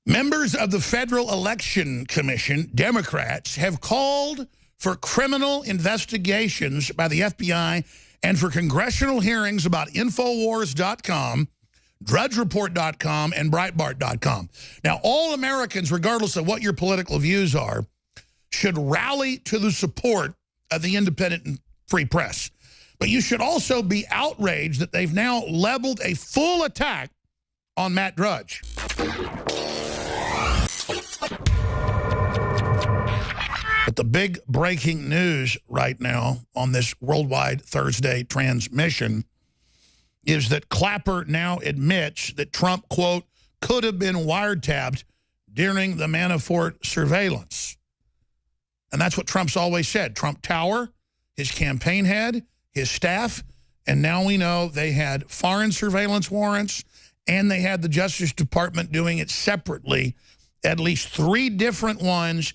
Members of the Federal Election Commission, Democrats, have called for criminal investigations by the FBI and for congressional hearings about Infowars.com, DrudgeReport.com, and Breitbart.com. Now, all Americans, regardless of what your political views are, should rally to the support of the independent and free press. But you should also be outraged that they've now leveled a full attack on Matt Drudge. But the big breaking news right now on this worldwide Thursday transmission is that Clapper now admits that Trump, quote, could have been wiretapped during the Manafort surveillance. And that's what Trump's always said. Trump Tower, his campaign head, his staff, and now we know they had foreign surveillance warrants and they had the Justice Department doing it separately, at least 3 different ones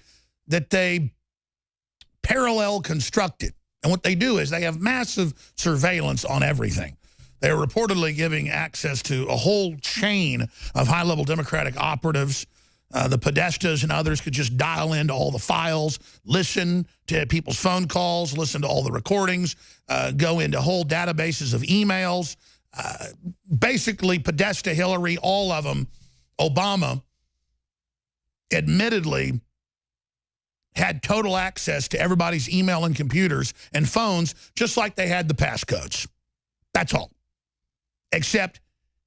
that they parallel constructed. And what they do is they have massive surveillance on everything. They're reportedly giving access to a whole chain of high-level Democratic operatives. The Podestas and others could just dial into all the files, listen to people's phone calls, listen to all the recordings, go into whole databases of emails. Basically, Podesta, Hillary, all of them, Obama, admittedly had total access to everybody's email and computers and phones, just like they had the passcodes. That's all. Except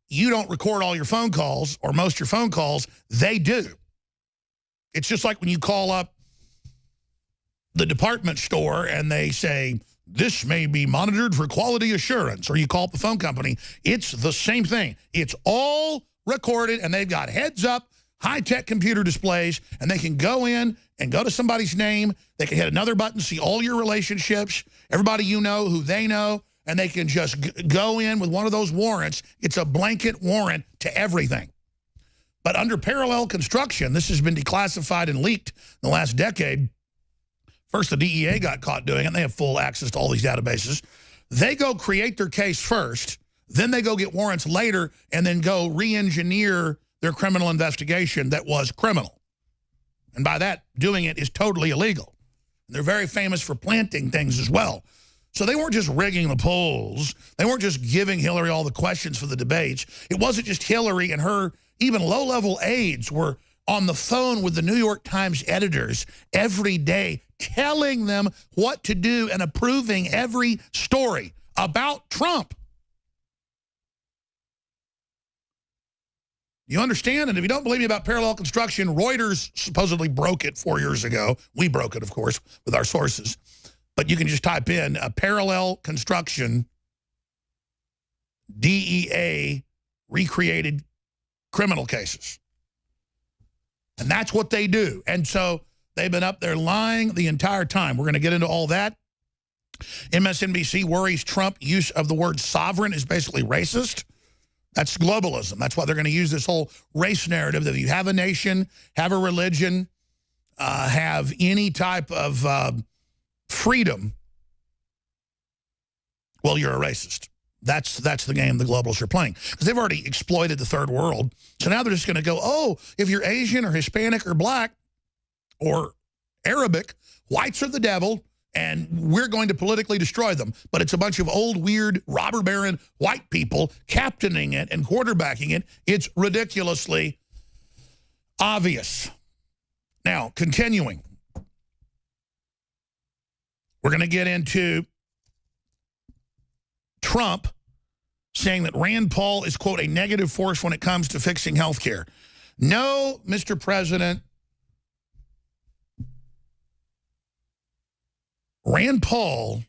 you don't record all your phone calls, or most of your phone calls, they do. It's just like when you call up the department store and they say, this may be monitored for quality assurance, or you call up the phone company, it's the same thing. It's all recorded, and they've got heads-up, high-tech computer displays, and they can go in and go to somebody's name. They can hit another button, see all your relationships, everybody you know, who they know, and they can just go in with one of those warrants. It's a blanket warrant to everything. But under parallel construction, this has been declassified and leaked in the last decade. First, the DEA got caught doing it, and they have full access to all these databases. They go create their case first, then they go get warrants later, and then go re-engineer their criminal investigation that was criminal. And by that, doing it is totally illegal. They're very famous for planting things as well. So they weren't just rigging the polls. They weren't just giving Hillary all the questions for the debates. It wasn't just Hillary and her even low-level aides were on the phone with the New York Times editors every day, telling them what to do and approving every story about Trump. You understand? And if you don't believe me about parallel construction, Reuters supposedly broke it 4 years ago. We broke it, of course, with our sources. But you can just type in a parallel construction, DEA recreated criminal cases. And that's what they do. And so they've been up there lying the entire time. We're going to get into all that. MSNBC worries Trump use of the word sovereign is basically racist. That's globalism. That's why they're going to use this whole race narrative that if you have a nation, have a religion, have any type of freedom, well, you're a racist. That's the game the globalists are playing. Because they've already exploited the third world. So now they're just going to go, oh, if you're Asian or Hispanic or black or Arabic, whites are the devil, and we're going to politically destroy them. But it's a bunch of old, weird, robber baron white people captaining it and quarterbacking it. It's ridiculously obvious. Now, continuing. We're going to get into Trump saying that Rand Paul is, quote, a negative force when it comes to fixing health care. No, Mr. President. Rand Paul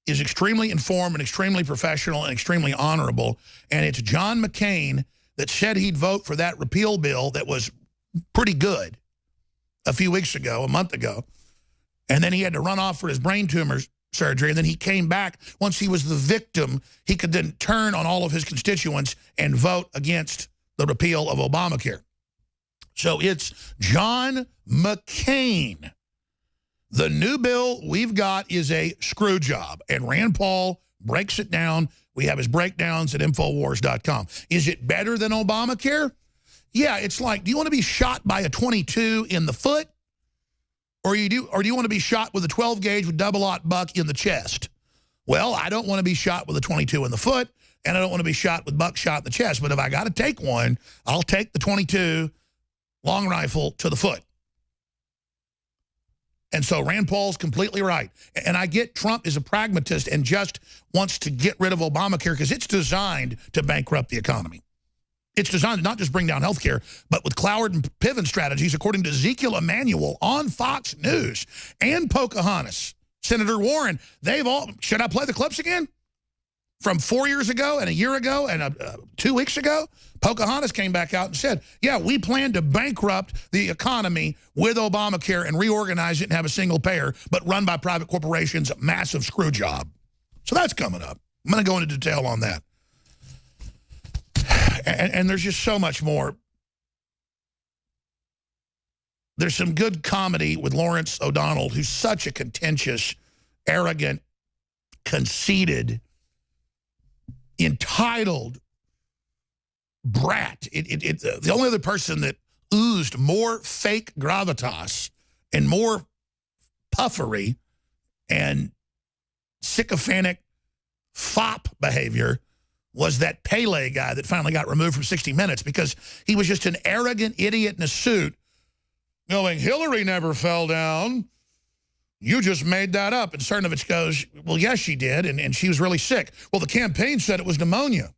is extremely informed and extremely professional and extremely honorable, and it's John McCain that said he'd vote for that repeal bill that was pretty good a few weeks ago, a month ago, and then he had to run off for his brain tumor surgery, and then he came back. Once he was the victim, he could then turn on all of his constituents and vote against the repeal of Obamacare. So it's John McCain. The new bill we've got is a screw job, and Rand Paul breaks it down. We have his breakdowns at Infowars.com. Is it better than Obamacare? Yeah, it's like, do you want to be shot by a .22 in the foot? Or do you want to be shot with a 12 gauge with double-aught buck in the chest? Well, I don't want to be shot with a .22 in the foot, and I don't want to be shot with buckshot in the chest. But if I got to take one, I'll take the .22 long rifle to the foot. And so Rand Paul's completely right. And I get Trump is a pragmatist and just wants to get rid of Obamacare because it's designed to bankrupt the economy. It's designed to not just bring down health care, but with Cloward and Piven strategies, according to Ezekiel Emanuel on Fox News and Pocahontas, Senator Warren, they've all, should I play the clips again? From 4 years ago and a year ago and 2 weeks ago, Pocahontas came back out and said, yeah, we plan to bankrupt the economy with Obamacare and reorganize it and have a single payer, but run by private corporations, massive screw job. So that's coming up. I'm going to go into detail on that. And there's just so much more. There's some good comedy with Lawrence O'Donnell, who's such a contentious, arrogant, conceited, entitled brat. The only other person that oozed more fake gravitas and more puffery and sycophantic fop behavior was that Pele guy that finally got removed from 60 Minutes because he was just an arrogant idiot in a suit going, Hillary never fell down. You just made that up. And Cernovich goes, well, yes, she did, and she was really sick. Well, the campaign said it was pneumonia.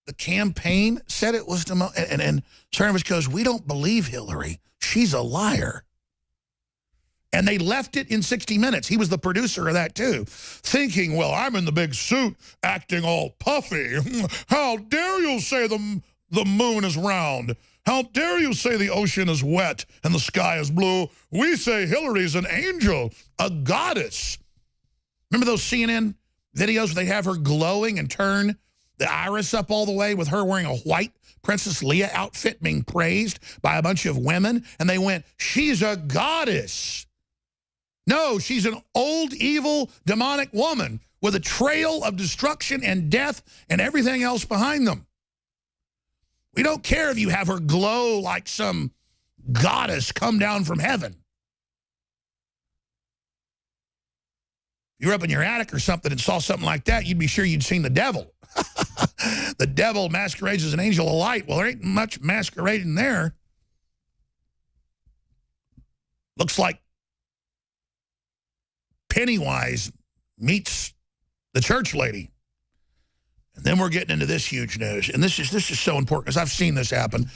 The campaign said it was pneumonia. And Cernovich goes, we don't believe Hillary. She's a liar. And they left it in 60 Minutes. He was the producer of that, too, thinking, well, I'm in the big suit acting all puffy. How dare you say the moon is round? How dare you say the ocean is wet and the sky is blue? We say Hillary's an angel, a goddess. Remember those CNN videos where they have her glowing and turn the iris up all the way with her wearing a white Princess Leia outfit being praised by a bunch of women? And they went, she's a goddess. No, she's an old, evil, demonic woman with a trail of destruction and death and everything else behind them. We don't care if you have her glow like some goddess come down from heaven. If you were up in your attic or something and saw something like that, you'd be sure you'd seen the devil. The devil masquerades as an angel of light. Well, there ain't much masquerading there. Looks like Pennywise meets the church lady. And then we're getting into this huge news. And this is so important because I've seen this happen.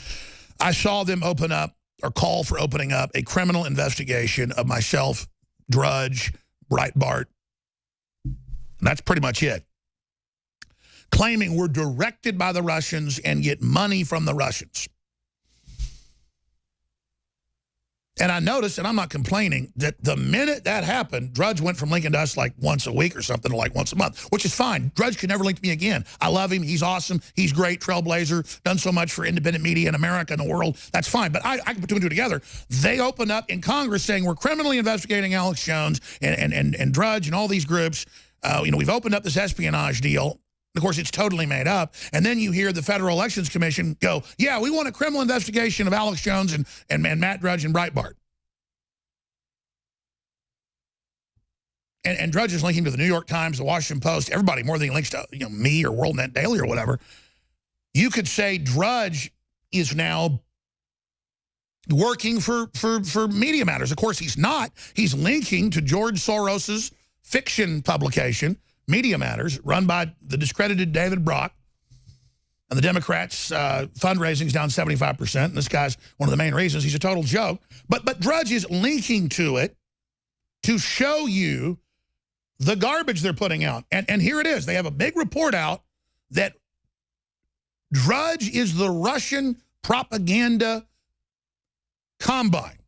I saw them open up or call for opening up a criminal investigation of myself, Drudge, Breitbart. And that's pretty much it. Claiming we're directed by the Russians and get money from the Russians. And I noticed, and I'm not complaining, that the minute that happened, Drudge went from linking to us like once a week or something to like once a month, which is fine. Drudge could never link to me again. I love him. He's awesome. He's great. Trailblazer. Done so much for independent media in America and the world. That's fine. But I can put two and two together. They opened up in Congress saying we're criminally investigating Alex Jones and Drudge and all these groups. We've opened up this espionage deal. Of course, it's totally made up. And then you hear the Federal Elections Commission go, yeah, we want a criminal investigation of Alex Jones and Matt Drudge and Breitbart. And Drudge is linking to the New York Times, the Washington Post, everybody more than he links to me or WorldNet Daily or whatever. You could say Drudge is now working for Media Matters. Of course, he's not. He's linking to George Soros's fiction publication, Media Matters, run by the discredited David Brock. And the Democrats' fundraising's down 75%. And this guy's one of the main reasons. He's a total joke. But Drudge is linking to it to show you the garbage they're putting out. And here it is. They have a big report out that Drudge is the Russian propaganda combine.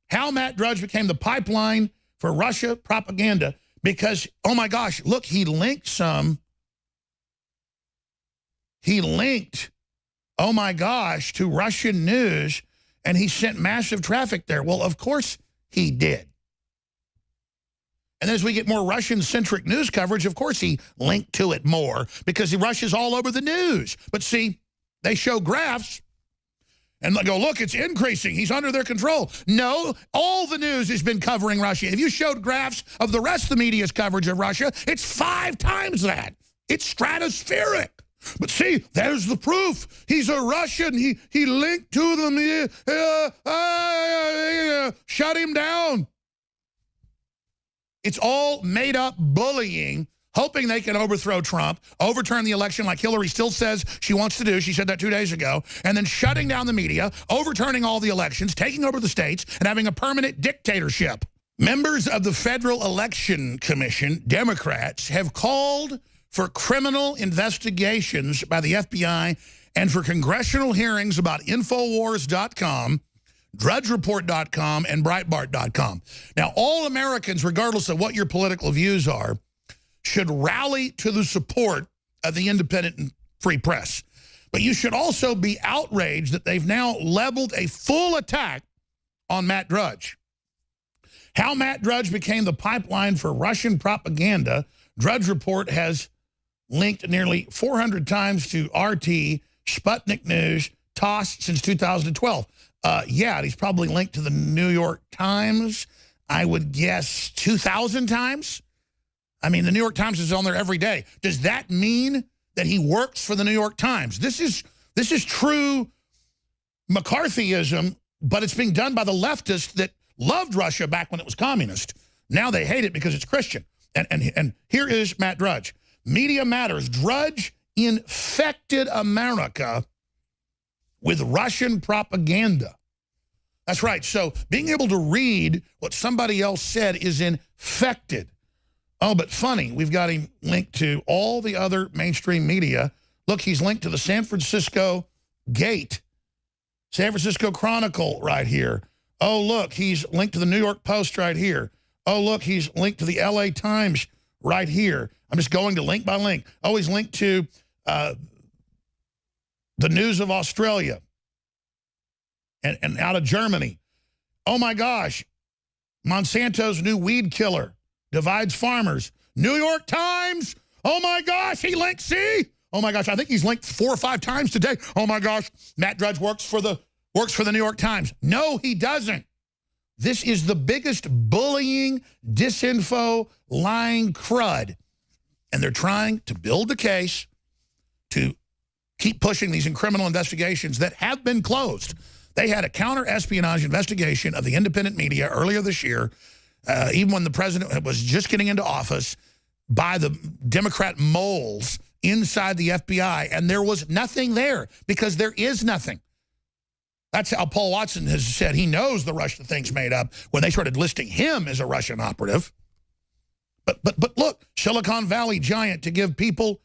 How Matt Drudge became the pipeline for Russia propaganda. Because, oh my gosh, look, he linked, oh my gosh, to Russian news, and he sent massive traffic there. Well, of course he did. And as we get more Russian-centric news coverage, of course he linked to it more because Russia's all over the news. But see, they show graphs and they go, look, it's increasing. He's under their control. No, all the news has been covering Russia. If you showed graphs of the rest of the media's coverage of Russia, it's 5 times that. It's stratospheric. But see, there's the proof. He's a Russian. He linked to them. Shut him down. It's all made-up bullying, hoping they can overthrow Trump, overturn the election like Hillary still says she wants to do. She said that 2 days ago. And then shutting down the media, overturning all the elections, taking over the states, and having a permanent dictatorship. Members of the Federal Election Commission, Democrats, have called for criminal investigations by the FBI and for congressional hearings about Infowars.com, DrudgeReport.com, and Breitbart.com. Now, all Americans, regardless of what your political views are, should rally to the support of the independent and free press. But you should also be outraged that they've now leveled a full attack on Matt Drudge. How Matt Drudge became the pipeline for Russian propaganda, Drudge Report has linked nearly 400 times to RT, Sputnik News, TASS since 2012. Yeah, he's probably linked to the New York Times, I would guess 2,000 times. I mean, the New York Times is on there every day. Does that mean that he works for the New York Times? This is true McCarthyism, but it's being done by the leftists that loved Russia back when it was communist. Now they hate it because it's Christian. And here is Matt Drudge. Media Matters. Drudge infected America with Russian propaganda. That's right. So being able to read what somebody else said is infected. Oh, but funny, we've got him linked to all the other mainstream media. Look, he's linked to the San Francisco Gate, San Francisco Chronicle right here. Oh, look, he's linked to the New York Post right here. Oh, look, he's linked to the LA Times right here. I'm just going to link by link. Oh, he's linked to the News of Australia and out of Germany. Oh, my gosh, Monsanto's new weed killer divides farmers. New York Times. Oh, my gosh, he linked, see? Oh, my gosh, I think he's linked 4 or 5 times today. Oh, my gosh, Matt Drudge works for the New York Times. No, he doesn't. This is the biggest bullying, disinfo, lying crud. And they're trying to build the case to keep pushing these criminal investigations that have been closed. They had a counter-espionage investigation of the independent media earlier this year, even when the president was just getting into office, by the Democrat moles inside the FBI, and there was nothing there because there is nothing. That's how Paul Watson has said he knows the Russia thing's made up when they started listing him as a Russian operative. But look, Silicon Valley giant to give people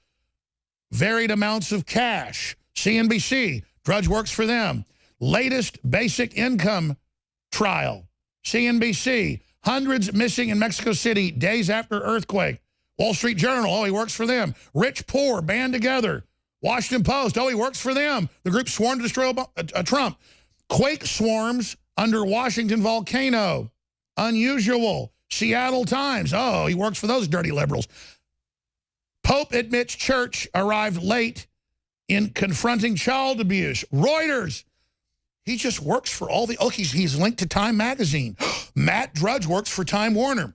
varied amounts of cash. CNBC, Drudge works for them. Latest basic income trial. CNBC, hundreds missing in Mexico City days after earthquake. Wall Street Journal, oh, he works for them. Rich, poor, band together. Washington Post, oh, he works for them. The group sworn to destroy Trump. Quake swarms under Washington volcano. Unusual. Seattle Times, oh, he works for those dirty liberals. Pope admits church arrived late in confronting child abuse. Reuters, he just works for all the, oh, he's linked to Time Magazine. Matt Drudge works for Time Warner.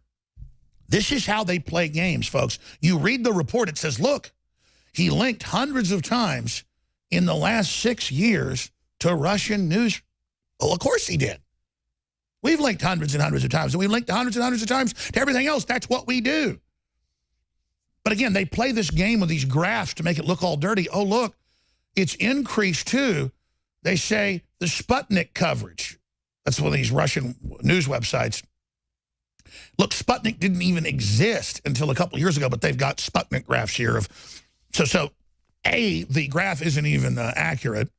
This is how they play games, folks. You read the report, it says, look, he linked hundreds of times in the last 6 years to Russian news. Well, of course he did. We've linked hundreds and hundreds of times, and we've linked hundreds and hundreds of times to everything else. That's what we do. But again, they play this game with these graphs to make it look all dirty. Oh, look, it's increased too. They say the Sputnik coverage. That's one of these Russian news websites. Look, Sputnik didn't even exist until a couple of years ago, but they've got Sputnik graphs here. So A, the graph isn't even accurate.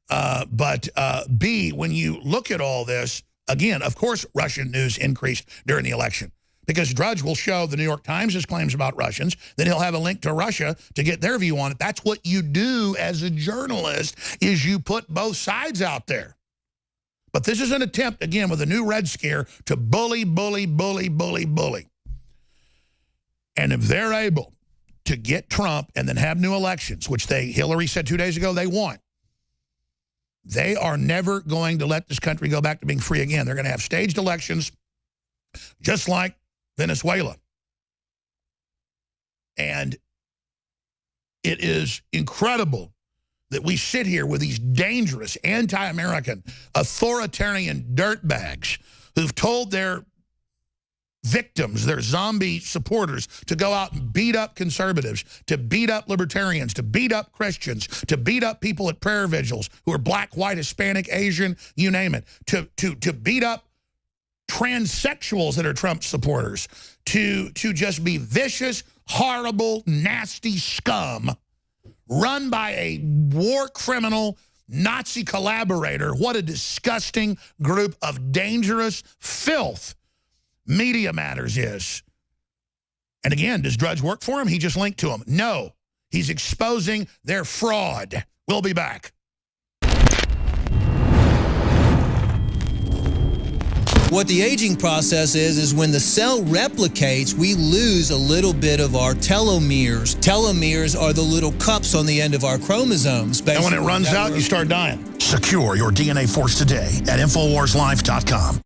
But B, when you look at all this, again, of course, Russian news increased during the election because Drudge will show the New York Times his claims about Russians. Then he'll have a link to Russia to get their view on it. That's what you do as a journalist, is you put both sides out there. But this is an attempt, again, with a new Red Scare to bully, bully, bully, bully, bully. And if they're able to get Trump and then have new elections, which Hillary said 2 days ago they want, they are never going to let this country go back to being free again. They're going to have staged elections just like Venezuela. And it is incredible that we sit here with these dangerous, anti-American, authoritarian dirtbags who've told their victims, their zombie supporters, to go out and beat up conservatives, to beat up libertarians, to beat up Christians, to beat up people at prayer vigils who are black, white, Hispanic, Asian, you name it, to beat up transsexuals that are Trump supporters, to just be vicious, horrible, nasty scum run by a war criminal Nazi collaborator. What a disgusting group of dangerous filth Media Matters is. And again, does Drudge work for him? He just linked to him. No, he's exposing their fraud. We'll be back. What the aging process is when the cell replicates, we lose a little bit of our telomeres. Telomeres are the little cups on the end of our chromosomes. And when it runs out, you start dying. Secure your DNA force today at InfoWarsLife.com.